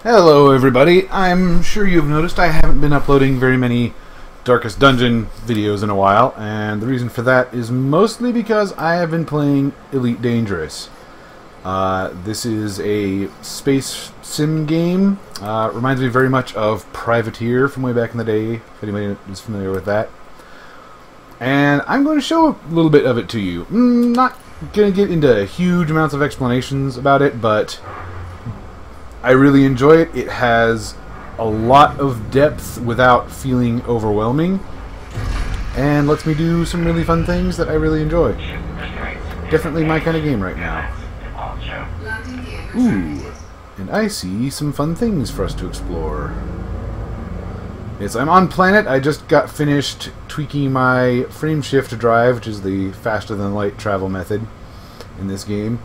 Hello everybody, I'm sure you've noticed I haven't been uploading very many Darkest Dungeon videos in a while, and the reason for that is mostly because I have been playing Elite Dangerous. This is a space sim game. Reminds me very much of Privateer from way back in the day, if anybody is familiar with that. And I'm going to show a little bit of it to you. Not going to get into huge amounts of explanations about it, but I really enjoy it. It has a lot of depth without feeling overwhelming, and lets me do some really fun things that I really enjoy. Definitely my kind of game right now. Ooh, and I see some fun things for us to explore. Yes, I'm on planet. I just got finished tweaking my frame shift drive, which is the faster than light travel method in this game.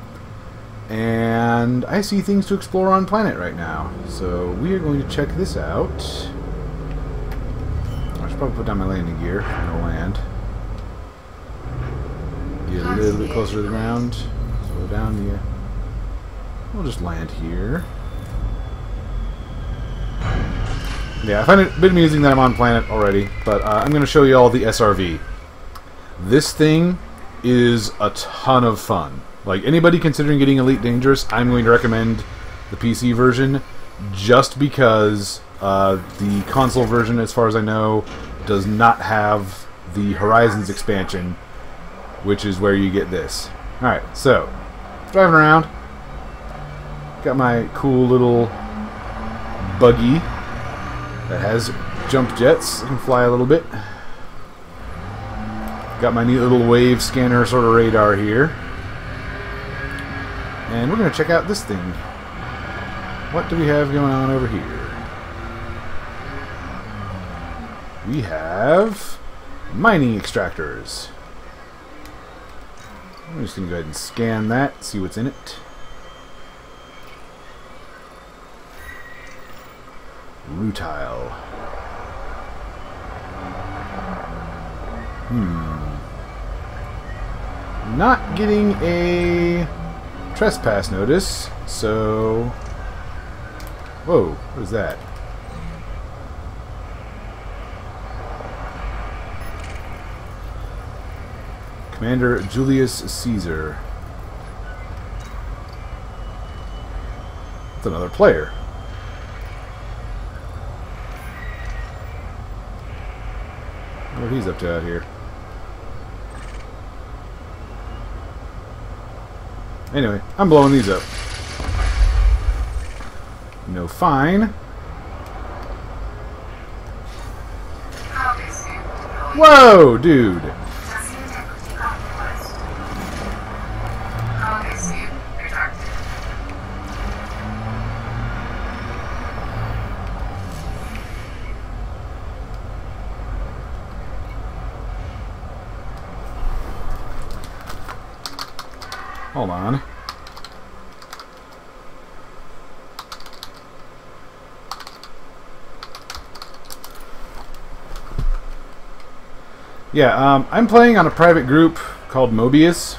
And I see things to explore on planet right now. So we are going to check this out. I should probably put down my landing gear. I'm going to land. Get a little bit closer to the ground. Slow down here. We'll just land here. Yeah, I find it a bit amusing that I'm on planet already, but I'm going to show you all the SRV. This thing is a ton of fun. Like, anybody considering getting Elite Dangerous, I'm going to recommend the PC version, just because the console version, as far as I know, does not have the Horizons expansion, which is where you get this. Alright, so, driving around. Got my cool little buggy that has jump jets. I can fly a little bit. Got my neat little wave scanner sort of radar here. And we're going to check out this thing. What do we have going on over here? We have mining extractors. I'm just going to go ahead and scan that, see what's in it. Rutile. Not getting a trespass notice, so... Whoa, what is that? Commander Julius Caesar. That's another player. What he's up to out here. Anyway, I'm blowing these up. No fine. Whoa, dude! Hold on. Yeah, I'm playing on a private group called Mobius.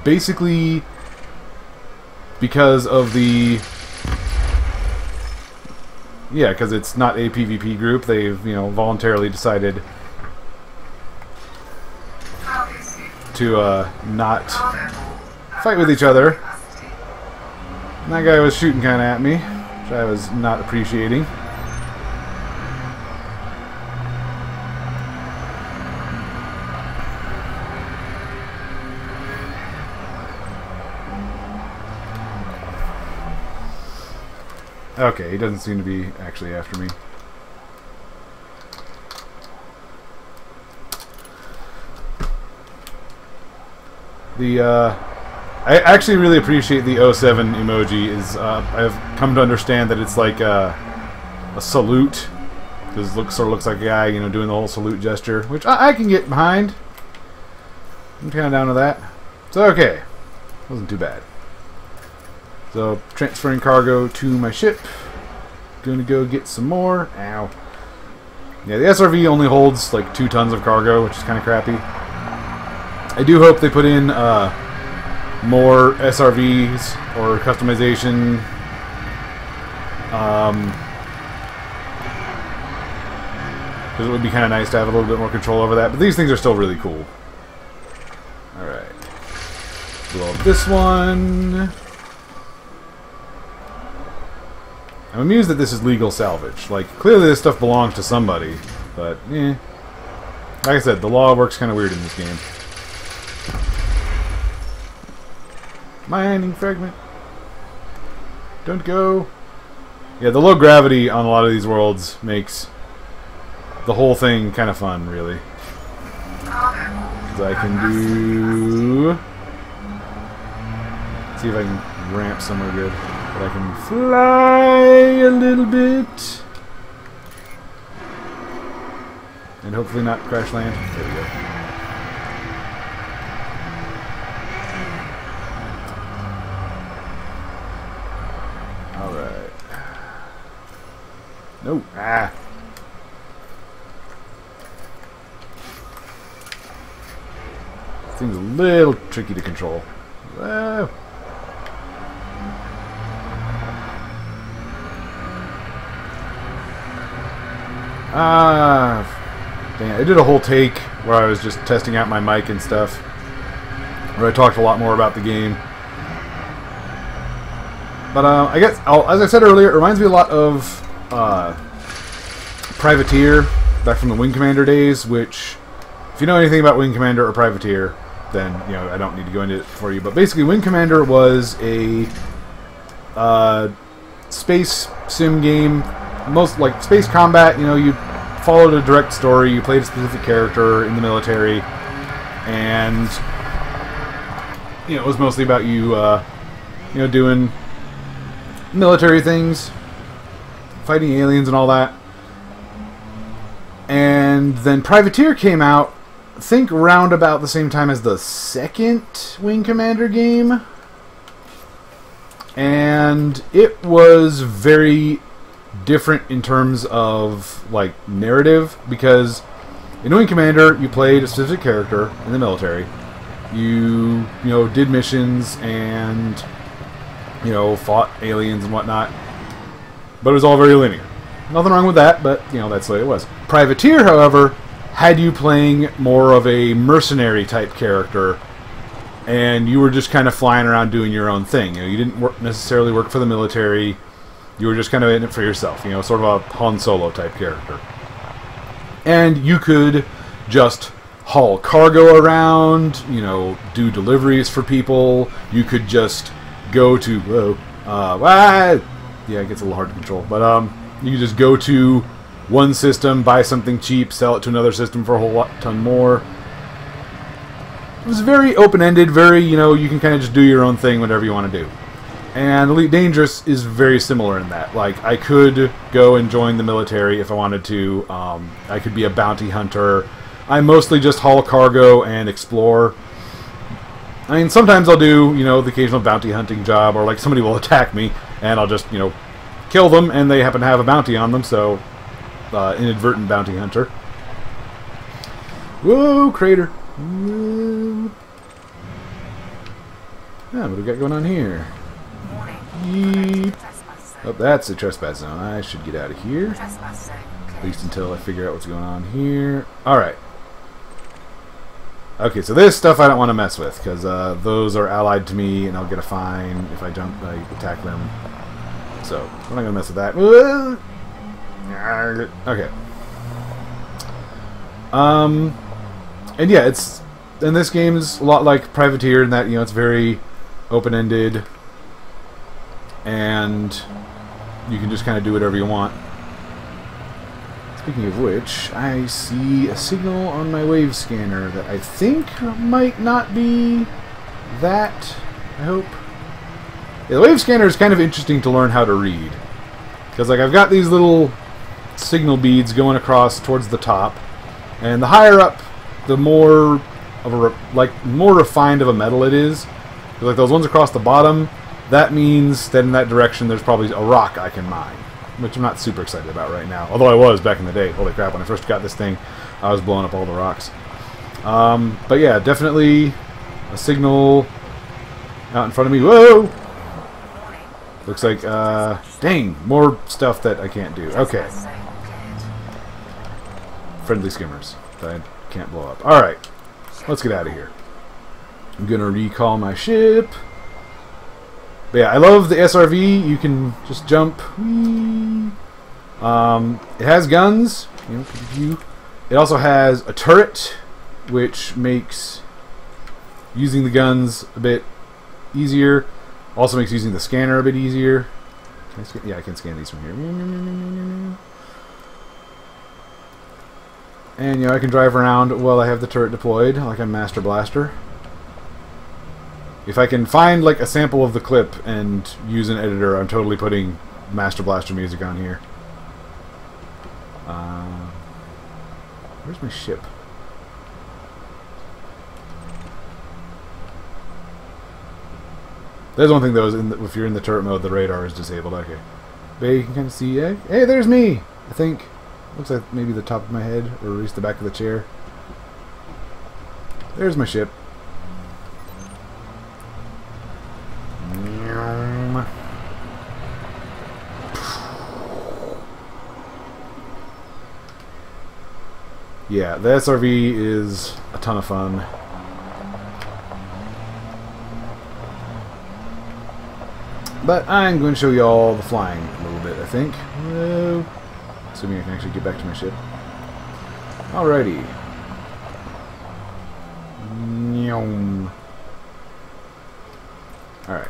Basically, because of the... Yeah, because it's not a PvP group, they've, voluntarily decided to not fight with each other. And that guy was shooting kind of at me, which I was not appreciating. Okay, he doesn't seem to be actually after me. I actually really appreciate the 07 emoji. I've come to understand that it's like a salute. Because it sort of looks like a guy, doing the whole salute gesture, which I can get behind. I'm kind of down with that. So, okay. Wasn't too bad. So, transferring cargo to my ship. Gonna go get some more. Ow. Yeah, the SRV only holds like 2 tons of cargo, which is kind of crappy. I do hope they put in more SRVs or customization Because it would be kind of nice to have a little bit more control over that. But these things are still really cool. Alright. Blow up this one. I'm amused that this is legal salvage. Like, clearly this stuff belongs to somebody. But, eh. Like I said, the law works kind of weird in this game. Mining fragment. Don't go. Yeah, the low gravity on a lot of these worlds makes the whole thing kind of fun, really. Because I can do... Let's see if I can ramp somewhere good. But I can fly a little bit. And hopefully not crash land. There we go. Alright. No. Ah. This thing's a little tricky to control. Whoa. Ah. Dang it. I did a whole take where I was just testing out my mic and stuff. Where I talked a lot more about the game. But I guess, as I said earlier, it reminds me a lot of Privateer, back from the Wing Commander days, which, if you know anything about Wing Commander or Privateer, then, you know, I don't need to go into it for you. But basically, Wing Commander was a space sim game, most like space combat. You know, you followed a direct story, you played a specific character in the military, and, you know, it was mostly about you, you know, doing military things, fighting aliens and all that. And then Privateer came out, I think round about the same time as the second Wing Commander game. And it was very different in terms of, like, narrative, because in Wing Commander you played a specific character in the military. You know, did missions and, you know, fought aliens and whatnot. But it was all very linear. Nothing wrong with that, but, you know, that's the way it was. Privateer, however, had you playing more of a mercenary type character, and you were just kind of flying around doing your own thing. You know, you didn't necessarily work for the military. You were just kind of in it for yourself. You know, sort of a Han Solo type character. And you could just haul cargo around, you know, do deliveries for people. You could just go to... Whoa. Yeah, it gets a little hard to control. But you could just go to one system, buy something cheap, sell it to another system for a whole ton more. It was very open-ended, very, you know, you can kind of just do your own thing, whatever you want to do. And Elite Dangerous is very similar in that. Like, I could go and join the military if I wanted to. I could be a bounty hunter. I mostly just haul cargo and explore. I mean, sometimes I'll do, you know, the occasional bounty hunting job, or like somebody will attack me, and I'll just, you know, kill them, and they happen to have a bounty on them, so inadvertent bounty hunter. Whoa, crater. Whoa. Yeah, what do we got going on here? Yeep. Oh, that's a trespass zone. I should get out of here. At least until I figure out what's going on here. Alright. Okay, so this stuff I don't want to mess with, because those are allied to me, and I'll get a fine if I attack them. So, I'm not going to mess with that. Okay. And yeah, it's... And this game's a lot like Privateer in that, you know, it's very open-ended, and you can just kind of do whatever you want. Speaking of which, I see a signal on my wave scanner that I think might not be that, I hope. Yeah, the wave scanner is kind of interesting to learn how to read. Because, like, I've got these little signal beads going across towards the top, and the higher up, the more of a, more refined of a metal it is. Like, those ones across the bottom, that means that in that direction there's probably a rock I can mine. Which I'm not super excited about right now. Although I was back in the day. Holy crap, when I first got this thing, I was blowing up all the rocks. But yeah, definitely a signal out in front of me. Whoa! Looks like, dang, more stuff that I can't do. Okay. Friendly skimmers that I can't blow up. Alright, let's get out of here. I'm gonna recall my ship. But yeah, I love the SRV. You can just jump. Whee. It has guns. It also has a turret, which makes using the guns a bit easier. Also makes using the scanner a bit easier. Can I scan? Yeah, I can scan these from here. And, you know, I can drive around while I have the turret deployed, like I'm Master Blaster. If I can find, like, a sample of the clip and use an editor, I'm totally putting Master Blaster music on here. Where's my ship? There's one thing, though, is if you're in the turret mode, the radar is disabled. Okay. But you can kind of see, hey, there's me! I think. Looks like maybe the top of my head, or at least the back of the chair. There's my ship. Yeah, the SRV is a ton of fun. But I'm going to show you all the flying a little bit, I think. Assuming I can actually get back to my ship. Alrighty. Alright.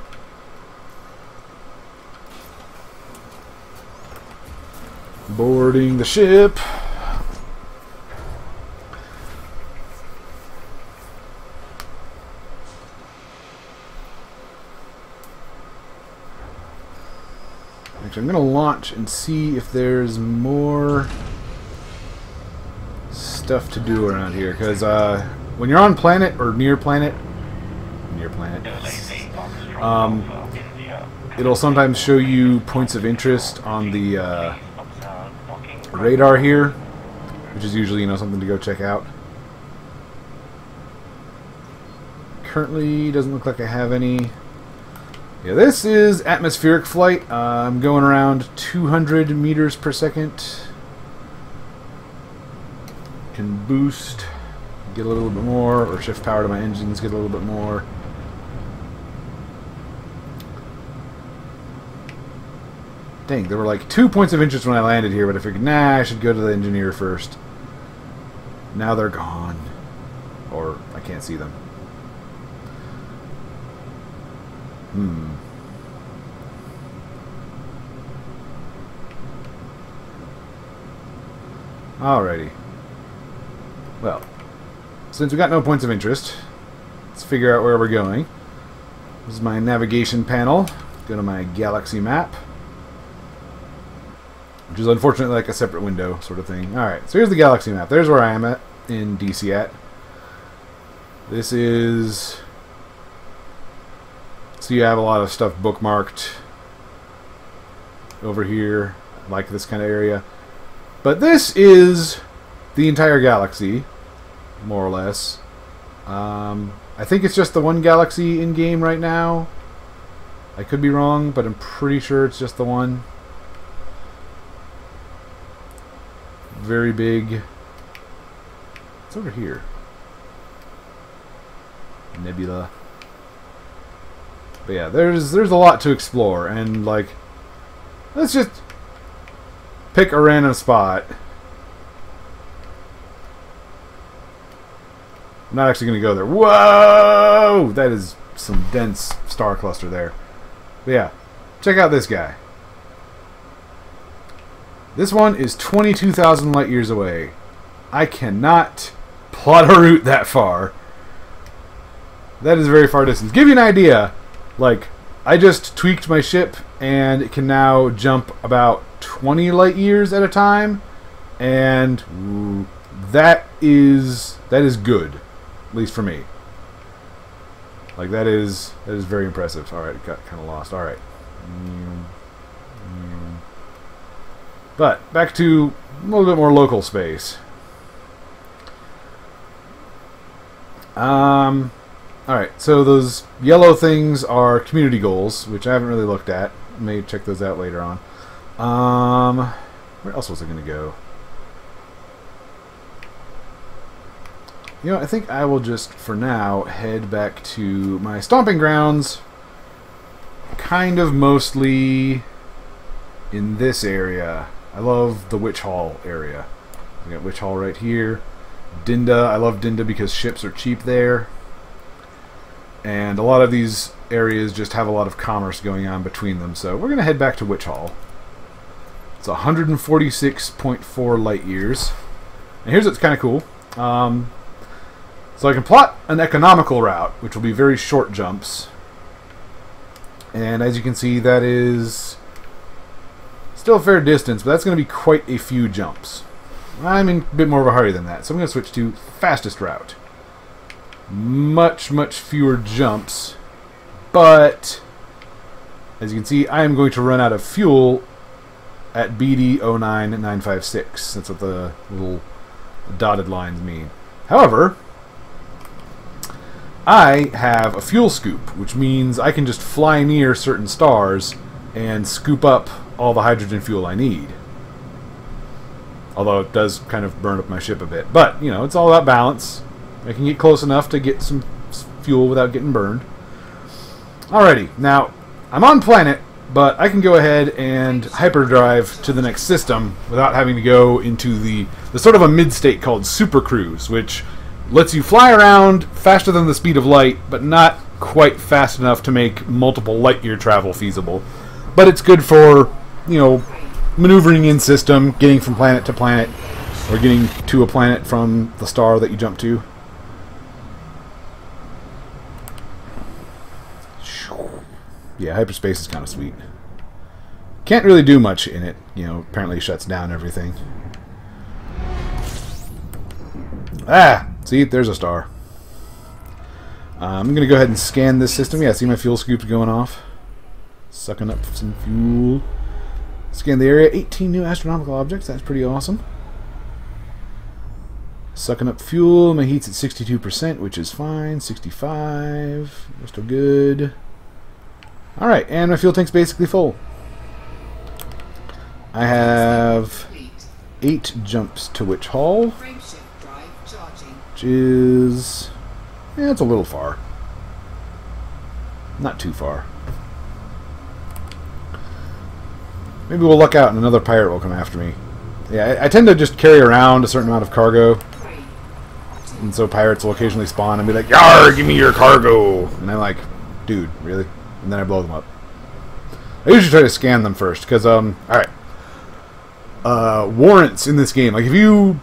Boarding the ship. Actually, I'm going to launch and see if there's more stuff to do around here. Because when you're on planet, or near planet, it'll sometimes show you points of interest on the radar here, which is usually, you know, something to go check out. Currently, doesn't look like I have any. Yeah, this is atmospheric flight. I'm going around 200 meters per second. Can boost, get a little bit more, or shift power to my engines, get a little bit more. Dang, there were like 2 points of interest when I landed here, but I figured, nah, I should go to the engineer first. Now they're gone. Or I can't see them. Alrighty. Well, since we got no points of interest, let's figure out where we're going. This is my navigation panel. Go to my galaxy map, which is unfortunately like a separate window sort of thing. Alright, so here's the galaxy map. There's where I am at in DC at. This is... So you have a lot of stuff bookmarked over here, like this kind of area. But this is the entire galaxy, more or less. I think it's just the one galaxy in-game right now. I could be wrong, but I'm pretty sure it's just the one. Very big. It's over here. Nebula. But yeah, there's a lot to explore, and like, let's just pick a random spot. I'm not actually going to go there. Whoa! That is some dense star cluster there. But yeah, check out this guy. This one is 22,000 light years away. I cannot plot a route that far. That is a very far distance. Give you an idea. Like, I just tweaked my ship, and it can now jump about 20 light years at a time, and ooh, that is good, at least for me. Like, that is very impressive. All right, it got kind of lost. All right, but back to a little bit more local space. Alright, so those yellow things are community goals, which I haven't really looked at. May check those out later on. Where else was I going to go? You know, I think I will just, for now, head back to my stomping grounds. Kind of mostly in this area. I love the Witch Hall area. We got Witch Hall right here. Dinda, I love Dinda because ships are cheap there. And a lot of these areas just have a lot of commerce going on between them. So we're going to head back to Witch Hall. It's 146.4 light years. And here's what's kind of cool. So I can plot an economical route, which will be very short jumps. And as you can see, that is still a fair distance, but that's going to be quite a few jumps. I'm in a bit more of a hurry than that, so I'm going to switch to fastest route. Much, much fewer jumps, but as you can see, I am going to run out of fuel at BD 09956. That's what the little dotted lines mean. However, I have a fuel scoop, which means I can just fly near certain stars and scoop up all the hydrogen fuel I need. Although it does kind of burn up my ship a bit. But, you know, it's all about balance. I can get close enough to get some fuel without getting burned. Alrighty, now, I'm on planet, but I can go ahead and hyperdrive to the next system without having to go into the sort of a mid-state called Super Cruise, which lets you fly around faster than the speed of light, but not quite fast enough to make multiple light-year travel feasible. But it's good for, you know, maneuvering in system, getting from planet to planet, or getting to a planet from the star that you jump to. Yeah, hyperspace is kind of sweet. Can't really do much in it. You know, apparently it shuts down everything. Ah! See, there's a star. I'm going to go ahead and scan this system. Yeah, see my fuel scoop's going off. Sucking up some fuel. Scan the area. 18 new astronomical objects. That's pretty awesome. Sucking up fuel. My heat's at 62%, which is fine. 65. We're still good. Alright, and my fuel tank's basically full. I have 8 jumps to Witch Hall. Which is... yeah, it's a little far. Not too far. Maybe we'll luck out and another pirate will come after me. Yeah, I tend to just carry around a certain amount of cargo. And so pirates will occasionally spawn and be like, "Yarr, give me your cargo!" And I'm like, "Dude, really?" And then I blow them up. I usually try to scan them first, because, alright. Warrants in this game. Like, if you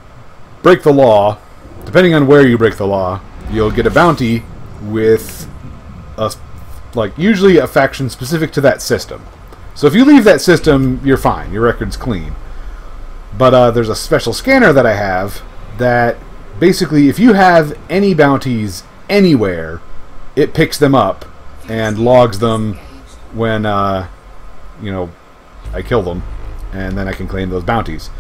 break the law, depending on where you break the law, you'll get a bounty with, usually a faction specific to that system. So if you leave that system, you're fine. Your record's clean. But there's a special scanner that I have that basically, if you have any bounties anywhere, it picks them up and logs them when, you know, I kill them. And then I can claim those bounties.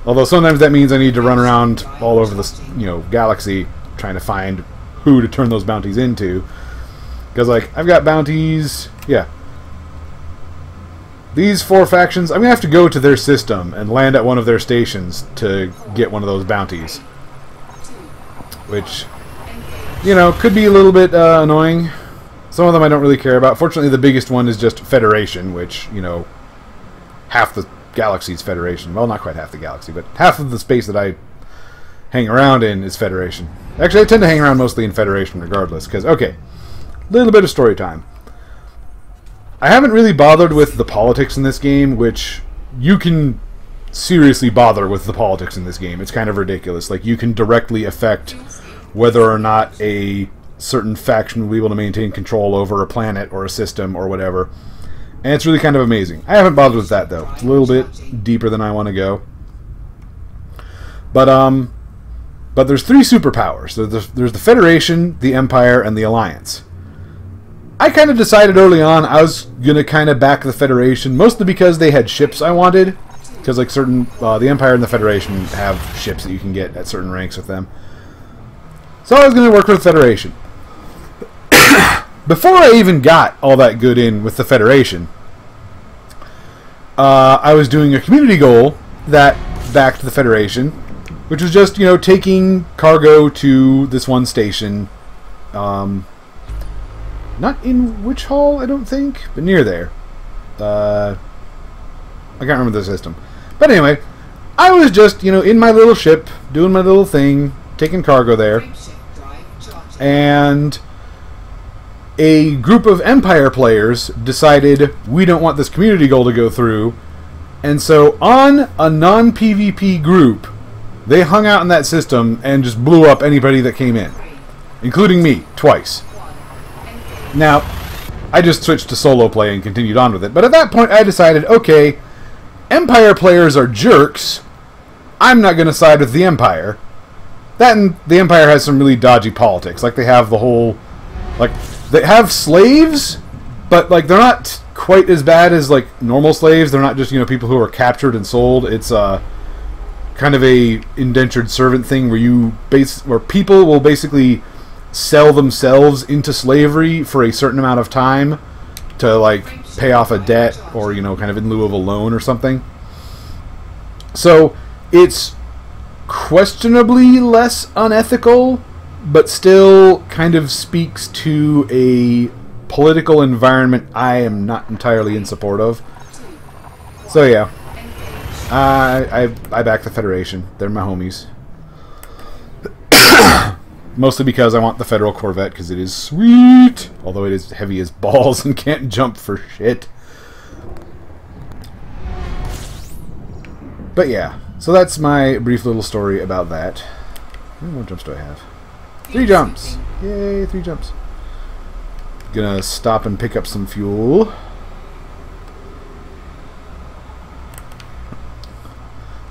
Although sometimes that means I need to run around all over the, you know, galaxy trying to find who to turn those bounties into. Because, like, I've got bounties... yeah. These 4 factions, I'm going to have to go to their system and land at one of their stations to get one of those bounties. Which, you know, could be a little bit annoying. Some of them I don't really care about. Fortunately, the biggest one is just Federation, which, you know, half the galaxy's Federation. Well, not quite half the galaxy, but half of the space that I hang around in is Federation. Actually, I tend to hang around mostly in Federation regardless, because, okay, little bit of story time. I haven't really bothered with the politics in this game, which you can seriously bother with the politics in this game. It's kind of ridiculous. Like, you can directly affect whether or not a certain faction will be able to maintain control over a planet or a system or whatever. And it's really kind of amazing. I haven't bothered with that, though. It's a little bit deeper than I want to go. But there's 3 superpowers. There's the Federation, the Empire, and the Alliance. I kind of decided early on I was going to kind of back the Federation, mostly because they had ships I wanted. Because, like, certain... the Empire and the Federation have ships that you can get at certain ranks with them. So I was going to work with the Federation. Before I even got all that good in with the Federation, I was doing a community goal that backed the Federation, which was just, taking cargo to this one station. Not in Witch Hall, I don't think, but near there. I can't remember the system. But anyway, I was just, in my little ship, doing my little thing, taking cargo there. And a group of Empire players decided we don't want this community goal to go through. And so on a non-PvP group, they hung out in that system and just blew up anybody that came in, including me, twice. Now, I just switched to solo play and continued on with it. But at that point, I decided, okay, Empire players are jerks. I'm not going to side with the Empire. That and the Empire has some really dodgy politics. Like, they have the whole... Like, they have slaves, but, like, they're not quite as bad as, like, normal slaves. They're not just, people who are captured and sold. It's, kind of a indentured servant thing where people will basically sell themselves into slavery for a certain amount of time to, like, pay off a debt or, kind of in lieu of a loan or something. So, it's questionably less unethical, but still kind of speaks to a political environment I am not entirely in support of. So, yeah. I back the Federation. They're my homies. Mostly because I want the Federal Corvette, because it is sweet! Although it is heavy as balls and can't jump for shit. But yeah, so that's my brief little story about that. How many more jumps do I have? 3 jumps! Yay, 3 jumps. Gonna stop and pick up some fuel.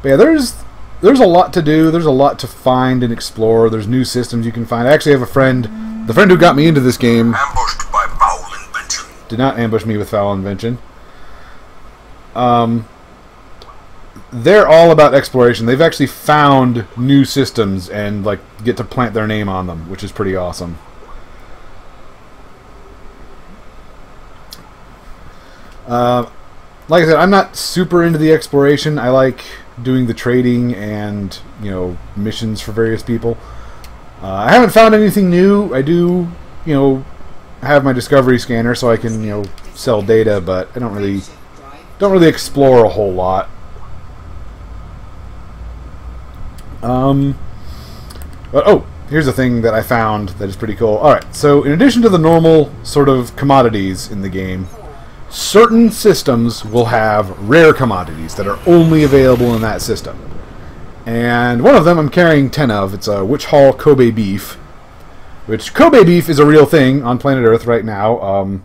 But yeah, there's a lot to do. There's a lot to find and explore. There's new systems you can find. I actually have a friend. The friend who got me into this game... Ambushed by foul invention. Did not ambush me with foul invention. They're all about exploration. They've actually found new systems and, like, get to plant their name on them, which is pretty awesome. Like I said, I'm not super into the exploration. I like doing the trading and, missions for various people. I haven't found anything new. I do, have my discovery scanner so I can, sell data, but I don't really explore a whole lot. But, oh, here's a thing that I found that is pretty cool. Alright, so in addition to the normal sort of commodities in the game, certain systems will have rare commodities that are only available in that system. And one of them I'm carrying 10 of. It's a Witch Hall Kobe beef. Which, Kobe beef is a real thing on planet Earth right now.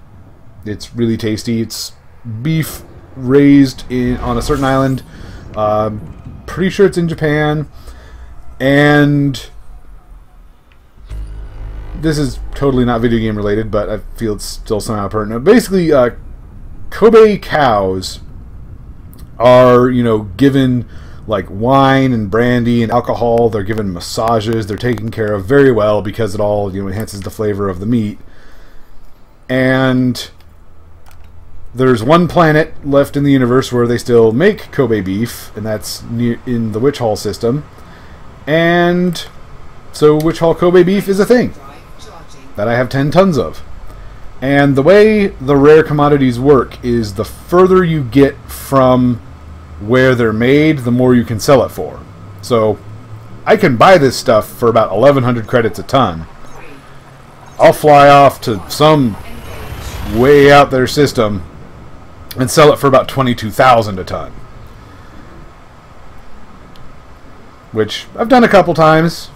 It's really tasty. It's beef raised on a certain island. Pretty sure it's in Japan. And this is totally not video game related, but I feel it's still somehow pertinent. Basically, Kobe cows are, given, like, wine and brandy and alcohol. They're given massages. They're taken care of very well because it all, enhances the flavor of the meat. And there's one planet left in the universe where they still make Kobe beef, and that's in the Witch Hall system. And so Witch Hall Kobe beef is a thing that I have 10 tons of. And the way the rare commodities work is the further you get from where they're made, the more you can sell it for. So I can buy this stuff for about 1,100 credits a ton. I'll fly off to some way out there system and sell it for about 22,000 a ton. Which I've done a couple times.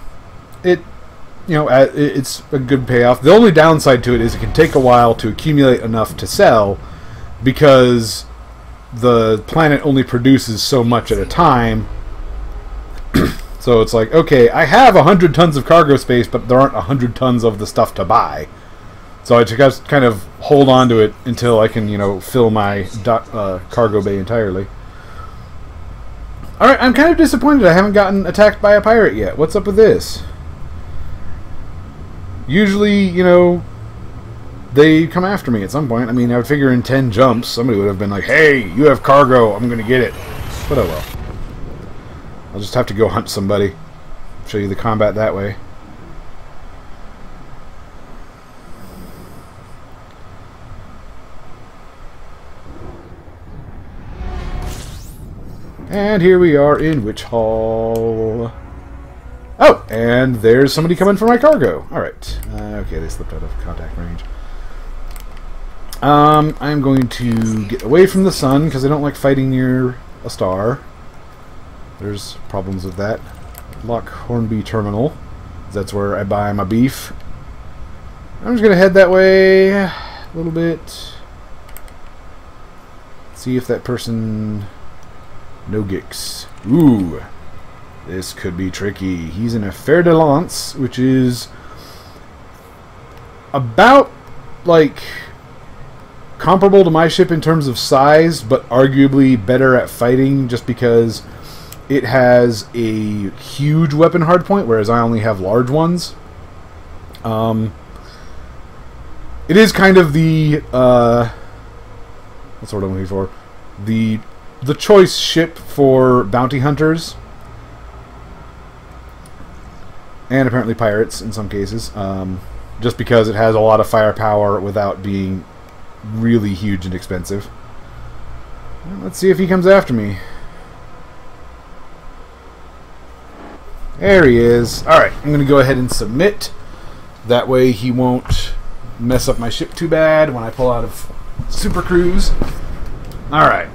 It's a good payoff. The only downside to it is it can take a while to accumulate enough to sell because the planet only produces so much at a time. So it's like, okay, I have 100 tons of cargo space, but there aren't 100 tons of the stuff to buy. So I just kind of hold on to it until I can, fill my cargo bay entirely. Alright, I'm kind of disappointed I haven't gotten attacked by a pirate yet. What's up with this? Usually, they come after me at some point. I mean, I would figure in 10 jumps, somebody would have been like, hey, you have cargo, I'm going to get it. But oh well. I'll just have to go hunt somebody. Show you the combat that way. And here we are in Witch Hall. Oh, and there's somebody coming for my cargo. Alright. Okay, they slipped out of contact range. I'm going to get away from the sun because I don't like fighting near a star. There's problems with that. Lock Hornby Terminal. That's where I buy my beef. I'm just going to head that way a little bit. See if that person... No gicks. Ooh. This could be tricky. He's in a fer de lance, which is about, like, comparable to my ship in terms of size, but arguably better at fighting just because it has a huge weapon hardpoint, whereas I only have large ones. It is kind of the, what's the word I'm looking for? The choice ship for bounty hunters. And apparently pirates in some cases. Just because it has a lot of firepower without being really huge and expensive. Well, let's see if he comes after me. There he is. Alright, I'm going to go ahead and submit. That way he won't mess up my ship too bad when I pull out of Super Cruise. Alright.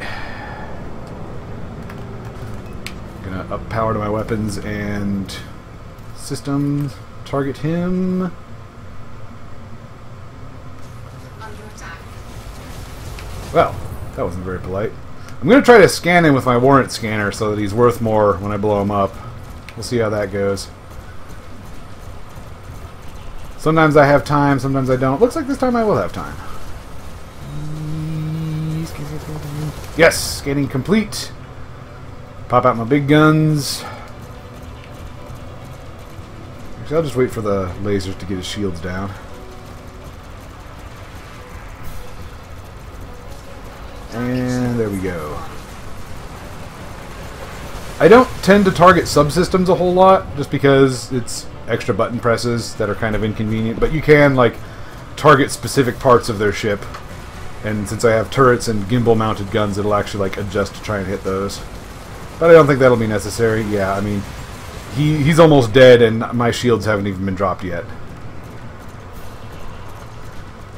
Gonna up power to my weapons and system. Target him. Well, that wasn't very polite. I'm going to try to scan him with my warrant scanner so that he's worth more when I blow him up. We'll see how that goes. Sometimes I have time, sometimes I don't. Looks like this time I will have time. Yes, scanning complete. Pop out my big guns. Actually, I'll just wait for the lasers to get his shields down. And there we go. I don't tend to target subsystems a whole lot, just because it's extra button presses that are kind of inconvenient. But you can, like, target specific parts of their ship. And since I have turrets and gimbal-mounted guns, it'll actually, like, adjust to try and hit those. But I don't think that'll be necessary. Yeah, I mean, he's almost dead, and my shields haven't even been dropped yet.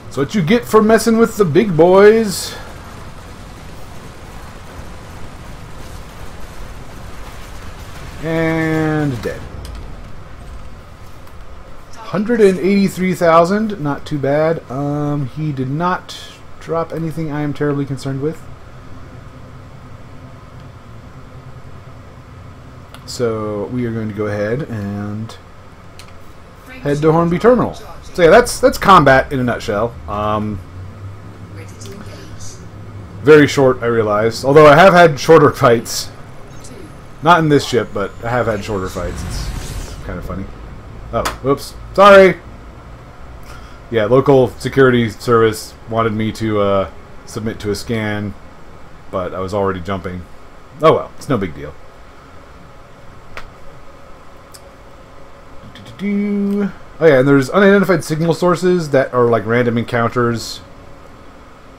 That's what you get for messing with the big boys. And dead. 183,000, not too bad. He did not drop anything I am terribly concerned with. So we are going to go ahead and head to Hornby Terminal. So yeah, that's combat in a nutshell. Very short, I realize. Although I have had shorter fights. Not in this ship, but I have had shorter fights. It's kind of funny. Oh, whoops. Sorry! Yeah, local security service wanted me to submit to a scan, but I was already jumping. Oh well, it's no big deal. Oh yeah, and there's unidentified signal sources that are like random encounters.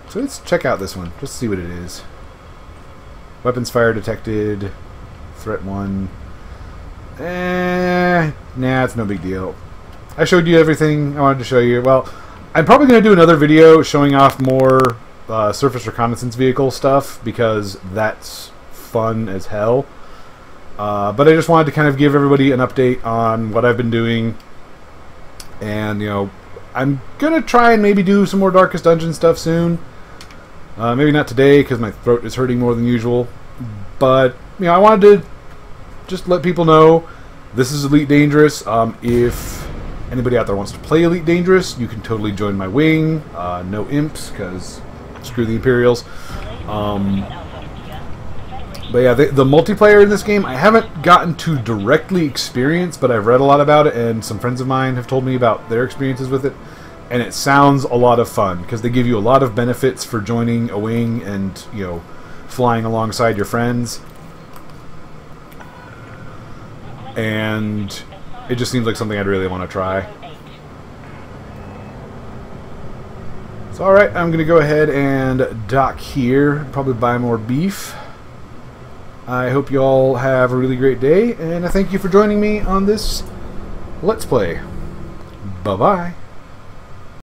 So let's check out this one, just to see what it is. Weapons fire detected. Threat 1. Nah, it's no big deal. I showed you everything I wanted to show you. Well, I'm probably going to do another video showing off more surface reconnaissance vehicle stuff, because that's fun as hell. But I just wanted to kind of give everybody an update on what I've been doing. And, you know, I'm going to try and maybe do some more Darkest Dungeon stuff soon. Maybe not today, because my throat is hurting more than usual. But, you know, I wanted to just let people know this is Elite Dangerous. If anybody out there wants to play Elite Dangerous, you can totally join my wing. No imps, because screw the Imperials. But yeah, the multiplayer in this game, I haven't gotten to directly experience, but I've read a lot about it, and some friends of mine have told me about their experiences with it. and it sounds a lot of fun because they give you a lot of benefits for joining a wing and, you know, flying alongside your friends. And it just seems like something I'd really want to try. So alright, I'm going to go ahead and dock here, probably buy more beef. I hope you all have a really great day, and I thank you for joining me on this Let's Play. Bye-bye.